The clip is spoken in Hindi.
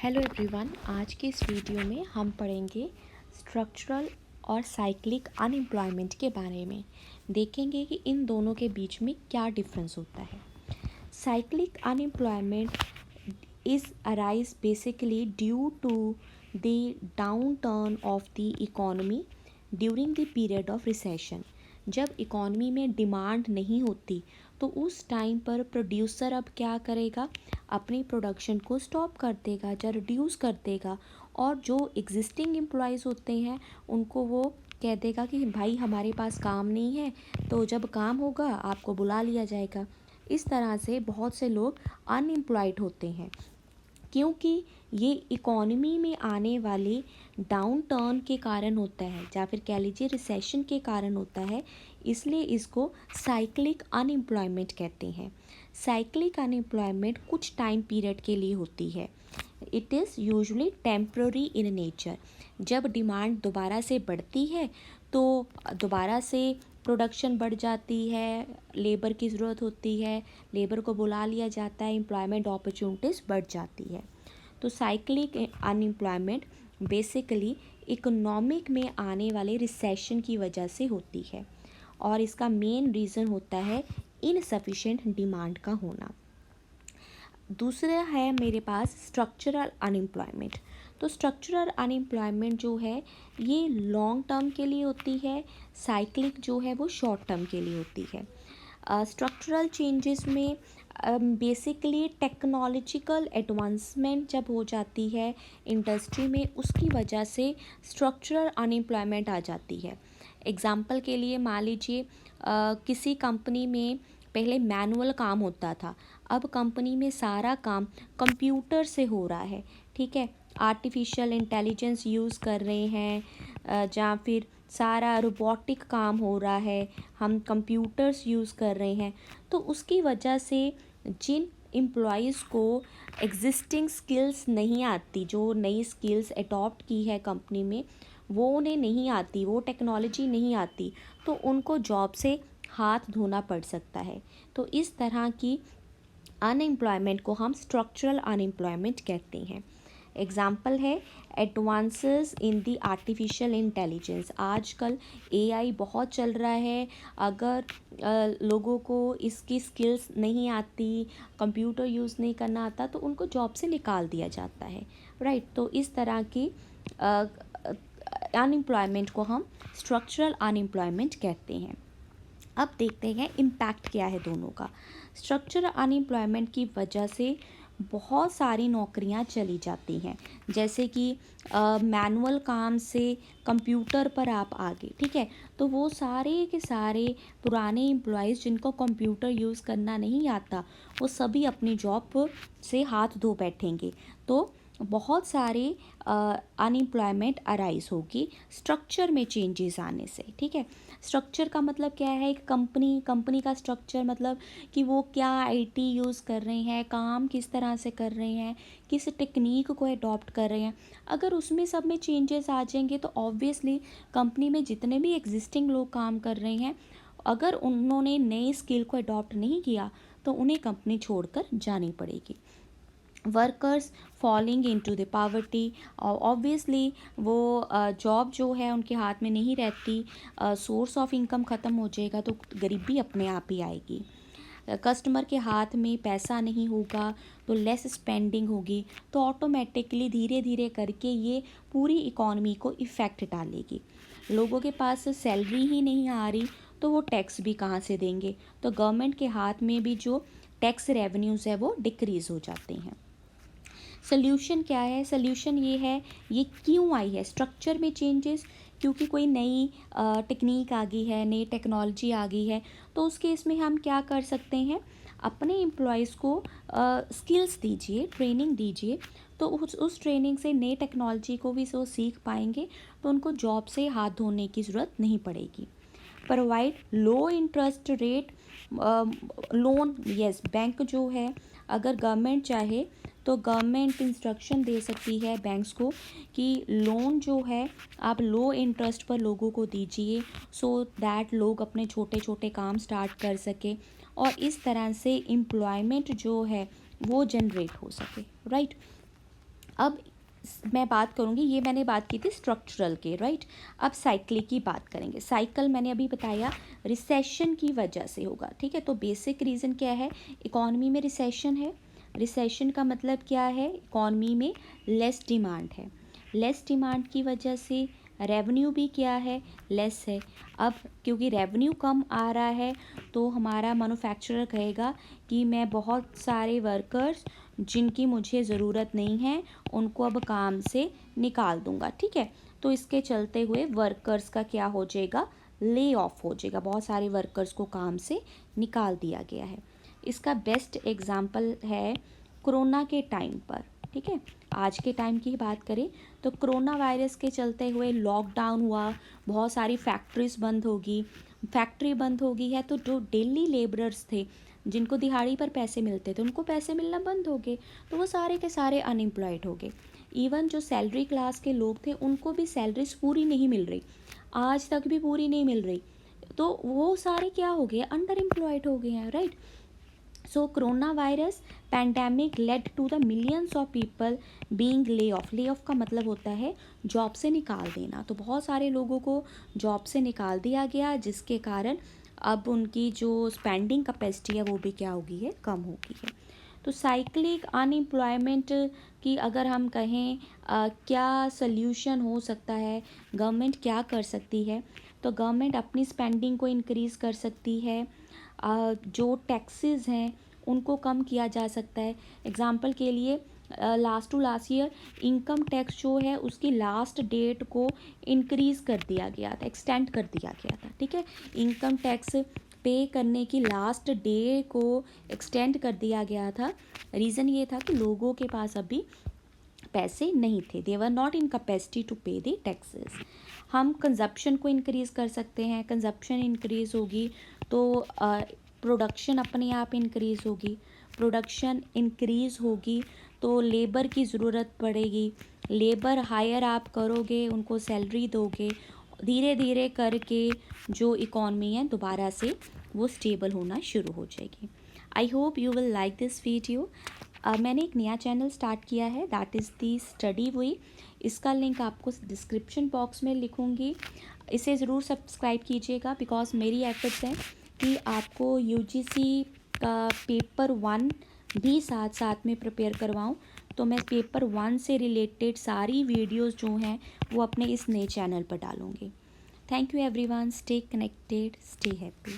हेलो एवरीवन, आज के इस वीडियो में हम पढ़ेंगे स्ट्रक्चरल और साइक्लिक अनएम्प्लॉयमेंट के बारे में। देखेंगे कि इन दोनों के बीच में क्या डिफरेंस होता है। Cyclic unemployment is arise basically due to the downturn of the economy during the period of recession. जब इकोनॉमी में डिमांड नहीं होती तो उस टाइम पर प्रोड्यूसर अब क्या करेगा, अपनी प्रोडक्शन को स्टॉप कर देगा या रिड्यूस कर देगा, और जो एग्जिस्टिंग एम्प्लॉयज़ होते हैं उनको वो कह देगा कि भाई हमारे पास काम नहीं है, तो जब काम होगा आपको बुला लिया जाएगा। इस तरह से बहुत से लोग अनएम्प्लॉयड होते हैं, क्योंकि ये इकोनॉमी में आने वाले डाउन टर्न के कारण होता है या फिर कह लीजिए रिसेशन के कारण होता है। इसलिए इसको साइक्लिक अनएम्प्लॉयमेंट कहते हैं। साइक्लिक अनएम्प्लॉयमेंट कुछ टाइम पीरियड के लिए होती है। It is usually temporary in nature. जब डिमांड दोबारा से बढ़ती है तो दोबारा से प्रोडक्शन बढ़ जाती है, लेबर की ज़रूरत होती है, लेबर को बुला लिया जाता है, एम्प्लॉयमेंट अपॉर्चुनिटीज़ बढ़ जाती है। तो साइक्लिक अनएम्प्लॉयमेंट बेसिकली इकोनॉमिक में आने वाले रिसेशन की वजह से होती है, और इसका मेन रीज़न होता है इनसफिशिएंट डिमांड का होना। दूसरा है मेरे पास स्ट्रक्चरल अनएम्प्लॉयमेंट। तो स्ट्रक्चरल अनएम्प्लॉयमेंट जो है ये लॉन्ग टर्म के लिए होती है, साइक्लिक जो है वो शॉर्ट टर्म के लिए होती है। स्ट्रक्चरल चेंजेस में बेसिकली टेक्नोलॉजिकल एडवांसमेंट जब हो जाती है इंडस्ट्री में, उसकी वजह से स्ट्रक्चरल अनएम्प्लॉयमेंट आ जाती है। एग्जाम्पल के लिए मान लीजिए किसी कंपनी में पहले मैनुअल काम होता था, अब कंपनी में सारा काम कंप्यूटर से हो रहा है। ठीक है, आर्टिफिशियल इंटेलिजेंस यूज़ कर रहे हैं, या फिर सारा रोबोटिक काम हो रहा है, हम कंप्यूटर्स यूज़ कर रहे हैं। तो उसकी वजह से जिन एम्प्लॉयज़ को एग्जिस्टिंग स्किल्स नहीं आती, जो नई स्किल्स अडॉप्ट की है कंपनी में, वो उन्हें नहीं आती, वो टेक्नोलॉजी नहीं आती, तो उनको जॉब से हाथ धोना पड़ सकता है। तो इस तरह की अनएम्प्लॉयमेंट को हम स्ट्रक्चरल अनएम्प्लॉयमेंट कहते हैं। एग्जाम्पल है advances in the artificial intelligence. आजकल एआई बहुत चल रहा है। अगर लोगों को इसकी स्किल्स नहीं आती, कंप्यूटर यूज़ नहीं करना आता, तो उनको जॉब से निकाल दिया जाता है। राइट, तो इस तरह की अनएम्प्लॉयमेंट को हम स्ट्रक्चरल अनएम्प्लॉयमेंट कहते हैं। अब देखते हैं इम्पैक्ट क्या है दोनों का। स्ट्रक्चरल अनएम्प्लॉयमेंट की वजह से बहुत सारी नौकरियां चली जाती हैं, जैसे कि मैनुअल काम से कंप्यूटर पर आप आ गए। ठीक है, तो वो सारे के सारे पुराने एम्प्लॉयज़ जिनको कंप्यूटर यूज़ करना नहीं आता, वो सभी अपनी जॉब से हाथ धो बैठेंगे। तो बहुत सारे अनएम्प्लॉयमेंट अराइज होगी स्ट्रक्चर में चेंजेस आने से। ठीक है, स्ट्रक्चर का मतलब क्या है, एक कंपनी का स्ट्रक्चर मतलब कि वो क्या आईटी यूज़ कर रहे हैं, काम किस तरह से कर रहे हैं, किस टेक्निक को अडॉप्ट कर रहे हैं। अगर उसमें सब में चेंजेस आ जाएंगे तो ऑब्वियसली कंपनी में जितने भी एग्जिस्टिंग लोग काम कर रहे हैं, अगर उन्होंने नई स्किल को अडॉप्ट नहीं किया तो उन्हें कंपनी छोड़कर जानी पड़ेगी। Workers falling into the poverty, obviously वो जॉब जो है उनके हाथ में नहीं रहती, सोर्स ऑफ इनकम ख़त्म हो जाएगा तो गरीबी अपने आप ही आएगी। कस्टमर के हाथ में पैसा नहीं होगा तो लेस स्पेंडिंग होगी, तो ऑटोमेटिकली धीरे धीरे करके ये पूरी इकॉनमी को इफ़ेक्ट डालेगी। लोगों के पास सैलरी ही नहीं आ रही तो वो टैक्स भी कहाँ से देंगे, तो गवर्नमेंट के हाथ में भी जो टैक्स रेवेन्यूज़ है वो डिक्रीज़ हो जाते हैं। सोल्यूशन क्या है, सोल्यूशन ये है, ये क्यों आई है स्ट्रक्चर में चेंजेस, क्योंकि कोई नई टेक्निक आ गई है, नई टेक्नोलॉजी आ गई है। तो उस केस में हम क्या कर सकते हैं, अपने एम्प्लॉयज़ को स्किल्स दीजिए, ट्रेनिंग दीजिए, तो उस ट्रेनिंग से नई टेक्नोलॉजी को भी वो सीख पाएंगे, तो उनको जॉब से हाथ धोने की ज़रूरत नहीं पड़ेगी। प्रोवाइड लो interest rate loan, yes, bank जो है, अगर गवर्नमेंट चाहे तो गवर्नमेंट इंस्ट्रक्शन दे सकती है बैंक्स को कि लोन जो है आप लो इंटरेस्ट पर लोगों को दीजिए, सो दैट लोग अपने छोटे छोटे काम स्टार्ट कर सके, और इस तरह से एम्प्लॉयमेंट जो है वो जनरेट हो सके। राइट, अब मैं बात करूँगी, ये मैंने बात की थी स्ट्रक्चरल के, राइट। अब साइक्लिक की बात करेंगे। साइकिल मैंने अभी बताया रिसेशन की वजह से होगा, ठीक है। तो बेसिक रीज़न क्या है, इकॉनमी में रिसेशन है। रिसेशन का मतलब क्या है, इकॉनमी में लेस डिमांड है। लेस डिमांड की वजह से रेवेन्यू भी क्या है, लेस है। अब क्योंकि रेवेन्यू कम आ रहा है तो हमारा मैन्युफैक्चरर कहेगा कि मैं बहुत सारे वर्कर्स जिनकी मुझे ज़रूरत नहीं है उनको अब काम से निकाल दूंगा, ठीक है। तो इसके चलते हुए वर्कर्स का क्या हो जाएगा, ले ऑफ हो जाएगा। बहुत सारे वर्कर्स को काम से निकाल दिया गया है। इसका बेस्ट एग्जाम्पल है कोरोना के टाइम पर, ठीक है। आज के टाइम की बात करें तो कोरोना वायरस के चलते हुए लॉकडाउन हुआ, बहुत सारी फैक्ट्रीज बंद होगी। फैक्ट्री बंद हो गई है तो जो डेली लेबरर्स थे, जिनको दिहाड़ी पर पैसे मिलते थे, उनको पैसे मिलना बंद हो गए, तो वो सारे के सारे अनएम्प्लॉयड हो गए। इवन जो सैलरी क्लास के लोग थे उनको भी सैलरीज पूरी नहीं मिल रही, आज तक भी पूरी नहीं मिल रही, तो वो सारे क्या हो गए, अंडर एम्प्लॉयड हो गए हैं, right. So corona virus pandemic led to the millions of people being lay off. Lay off का मतलब होता है जॉब से निकाल देना। तो बहुत सारे लोगों को जॉब से निकाल दिया गया, जिसके कारण अब उनकी जो स्पेंडिंग कैपेसिटी है वो भी क्या हो गई है, कम हो गई है। तो साइक्लिक अनएम्प्लॉयमेंट की अगर हम कहें क्या सल्यूशन हो सकता है, गवर्नमेंट क्या कर सकती है, तो गवर्नमेंट अपनी स्पेंडिंग को इंक्रीज़ कर सकती है। जो टैक्सेस हैं उनको कम किया जा सकता है। एग्ज़ाम्पल के लिए last to last year income tax जो है उसकी लास्ट डेट को इंक्रीज़ कर दिया गया था, एक्सटेंड कर दिया गया था, ठीक है। इनकम टैक्स पे करने की लास्ट डे को एक्सटेंड कर दिया गया था। रीज़न ये था कि लोगों के पास अभी पैसे नहीं थे, they were not in capacity to pay the taxes. हम कंजप्शन को इंक्रीज़ कर सकते हैं, कंजप्शन इंक्रीज़ होगी तो प्रोडक्शन अपने आप इंक्रीज़ होगी, प्रोडक्शन इंक्रीज़ होगी तो लेबर की ज़रूरत पड़ेगी, लेबर हायर आप करोगे, उनको सैलरी दोगे, धीरे धीरे करके जो इकॉनमी है दोबारा से वो स्टेबल होना शुरू हो जाएगी। I hope you will like this video. मैंने एक नया चैनल स्टार्ट किया है, दैट इज़ दी स्टडी वे। इसका लिंक आपको डिस्क्रिप्शन बॉक्स में लिखूँगी, इसे ज़रूर सब्सक्राइब कीजिएगा, बिकॉज मेरी एफर्ट्स हैं कि आपको यूजीसी का पेपर 1 भी साथ साथ में प्रिपेयर करवाऊँ। तो मैं पेपर 1 से रिलेटेड सारी वीडियोस जो हैं वो अपने इस नए चैनल पर डालूँगी। Thank you everyone, stay connected, stay happy.